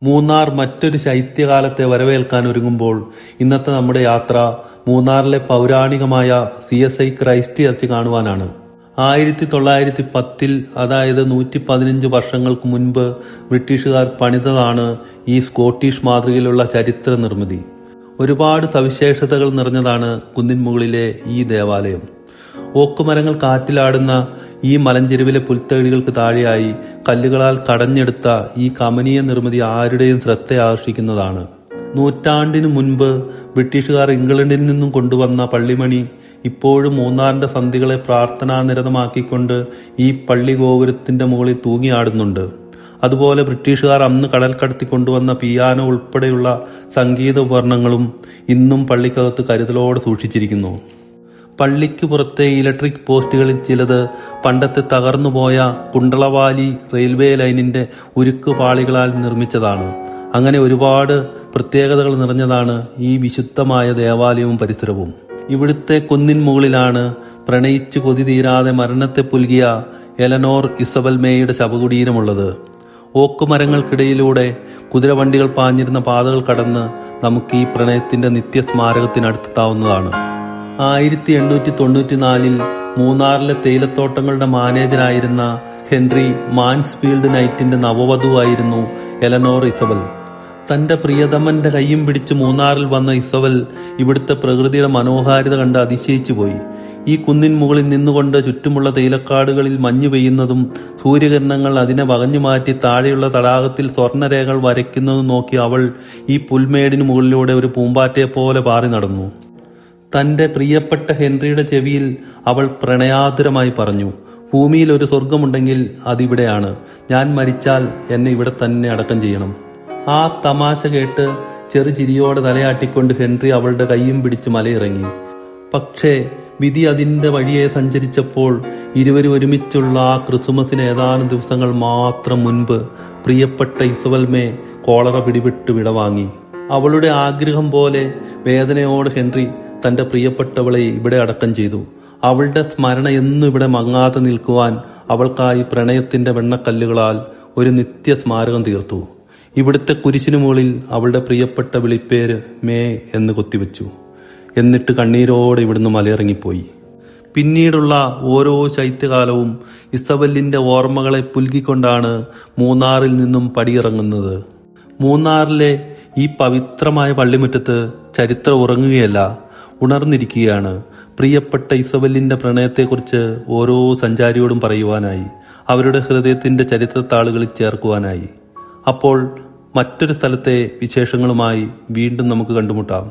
മൂന്നാർ മറ്റൊരു ശൈത്യകാലത്തെ വരവേൽക്കാൻ ഒരുങ്ങുമ്പോൾ ഇന്നത്തെ നമ്മുടെ യാത്ര മൂന്നാറിലെ പൗരാണികമായ CSI ക്രൈസ്റ്റ് ചർച്ച് കാണുവാനാണ്. 1910 അതായത് 115 വർഷങ്ങൾക്ക് മുൻപ് ബ്രിട്ടീഷുകാർ പണിതതാണ് ഈ സ്കോട്ടിഷ് മാതൃകയിലുള്ള ചരിത്ര നിർമ്മിതി. ഒരുപാട് സവിശേഷതകൾ നിറഞ്ഞതാണ് കുന്നിൻ മുകളിലെ ഈ ദേവാലയം. ഓക്കുമരങ്ങൾ കാറ്റിലാടുന്ന ഈ മലഞ്ചെരുവിലെ പുൽത്തകിടികൾക്ക് താഴെയായി കല്ലുകളാൽ കടഞ്ഞെടുത്ത ഈ കമനീയ നിർമ്മിതി ആരുടെയും ശ്രദ്ധ ആകർഷിക്കുന്നതാണ്. നൂറ്റാണ്ടിനു മുൻപ് ബ്രിട്ടീഷുകാർ ഇംഗ്ലണ്ടിൽ നിന്നും കൊണ്ടുവന്ന പള്ളിമണി ഇപ്പോഴും മൂന്നാറിന്റെ സന്ധികളെ പ്രാർത്ഥനാനിരതമാക്കിക്കൊണ്ട് ഈ പള്ളി ഗോപുരത്തിന്റെ മുകളിൽ തൂങ്ങിയാടുന്നുണ്ട്. അതുപോലെ ബ്രിട്ടീഷുകാർ അന്ന് കടൽ കടത്തി കൊണ്ടുവന്ന പിയാനോ ഉൾപ്പെടെയുള്ള സംഗീത ഉപകരണങ്ങളും ഇന്നും പള്ളിക്കകത്ത് കരുതലോടെ സൂക്ഷിച്ചിരിക്കുന്നു. പള്ളിക്ക് പുറത്തെ ഇലക്ട്രിക് പോസ്റ്റുകളിൽ ചിലത് പണ്ടത്തെ തകർന്നുപോയ കുണ്ടളവാലി റെയിൽവേ ലൈനിന്റെ ഉരുക്ക് പാളികളാൽ നിർമ്മിച്ചതാണ്. അങ്ങനെ ഒരുപാട് പ്രത്യേകതകൾ നിറഞ്ഞതാണ് ഈ വിശുദ്ധമായ ദേവാലയവും പരിസരവും. ഇവിടുത്തെ കുന്നിൻ മുകളിലാണ് പ്രണയിച്ചു കൊതി തീരാതെ മരണത്തെ പുൽകിയ എലനോർ ഇസബൽ മേയുടെ ശവകുടീരമുള്ളത്. ഓക്കുമരങ്ങൾക്കിടയിലൂടെ കുതിരവണ്ടികൾ പാഞ്ഞിരുന്ന പാതകൾ കടന്ന് നമുക്ക് ഈ പ്രണയത്തിന്റെ നിത്യസ്മാരകത്തിനടുത്തെത്താവുന്നതാണ്. 1894 മൂന്നാറിലെ തേയിലത്തോട്ടങ്ങളുടെ മാനേജരായിരുന്ന ഹെൻറി മാൻസ്ഫീൽഡ് നൈറ്റിന്റെ നവവധുവായിരുന്നു എലനോർ ഇസബൽ. തന്റെ പ്രിയതമന്റെ കയ്യും പിടിച്ച് മൂന്നാറിൽ വന്ന ഇസബൽ ഇവിടുത്തെ പ്രകൃതിയുടെ മനോഹാരിത കണ്ട് അതിശയിച്ചു പോയി. ഈ കുന്നിൻ മുകളിൽ നിന്നുകൊണ്ട് ചുറ്റുമുള്ള തേയിലക്കാടുകളിൽ മഞ്ഞു പെയ്യുന്നതും സൂര്യകിരണങ്ങൾ അതിനെ വകഞ്ഞു മാറ്റി താഴെയുള്ള തടാകത്തിൽ സ്വർണ്ണരേഖകൾ വരയ്ക്കുന്നതും നോക്കി അവൾ ഈ പുൽമേടിന് മുകളിലൂടെ ഒരു പൂമ്പാറ്റയെ പോലെ പാറി നടന്നു. തന്റെ പ്രിയപ്പെട്ട ഹെൻറിയുടെ ചെവിയിൽ അവൾ പ്രണയാതുരമായി പറഞ്ഞു, ഭൂമിയിൽ ഒരു സ്വർഗമുണ്ടെങ്കിൽ അതിവിടെയാണ്. ഞാൻ മരിച്ചാൽ എന്നെ ഇവിടെ തന്നെ അടക്കം ചെയ്യണം. ആ തമാശ കേട്ട് ചെറുചിരിയോടെ തലയാട്ടിക്കൊണ്ട് ഹെൻറി അവളുടെ കൈയും പിടിച്ച് മലയിറങ്ങി. പക്ഷേ വിധി അതിന്റെ വഴിയെ സഞ്ചരിച്ചപ്പോൾ ഇരുവരും ഒരുമിച്ചുള്ള ആ ക്രിസ്മസിന് ഏതാനും ദിവസങ്ങൾ മാത്രം മുൻപ് പ്രിയപ്പെട്ട ഇസബൽമേ കോളറ പിടിപെട്ട് വിടവാങ്ങി. അവളുടെ ആഗ്രഹം പോലെ വേദനയോട് ഹെൻറി തന്റെ പ്രിയപ്പെട്ടവളെ ഇവിടെ അടക്കം ചെയ്തു. അവളുടെ സ്മരണ എന്നും ഇവിടെ മങ്ങാതെ നിൽക്കുവാൻ അവൾക്കായി പ്രണയത്തിന്റെ വെണ്ണക്കല്ലുകളാൽ ഒരു നിത്യസ്മാരകം തീർത്തു. ഇവിടുത്തെ കുരിശിനു മുകളിൽ അവളുടെ പ്രിയപ്പെട്ട വിളിപ്പേര് മേ എന്ന് കൊത്തിവെച്ചു. എന്നിട്ട് കണ്ണീരോടെ ഇവിടുന്ന് മലയിറങ്ങിപ്പോയി. പിന്നീടുള്ള ഓരോ ശൈത്യകാലവും ഇസബലിന്റെ ഓർമ്മകളെ പുൽകിക്കൊണ്ടാണ് മൂന്നാറിൽ നിന്നും പടിയിറങ്ങുന്നത്. മൂന്നാറിലെ ഈ പവിത്രമായ പള്ളിമുറ്റത്ത് ചരിത്രം ഉറങ്ങുകയല്ല, ഉണർന്നിരിക്കുകയാണ്. പ്രിയപ്പെട്ട ഇസബലിന്റെ പ്രണയത്തെക്കുറിച്ച് ഓരോ സഞ്ചാരിയോടും പറയുവാനായി, അവരുടെ ഹൃദയത്തിന്റെ ചരിത്രത്താളുകളിൽ ചേർക്കുവാനായി. അപ്പോൾ മറ്റൊരു സ്ഥലത്തെ വിശേഷങ്ങളുമായി വീണ്ടും നമുക്ക് കണ്ടുമുട്ടാം.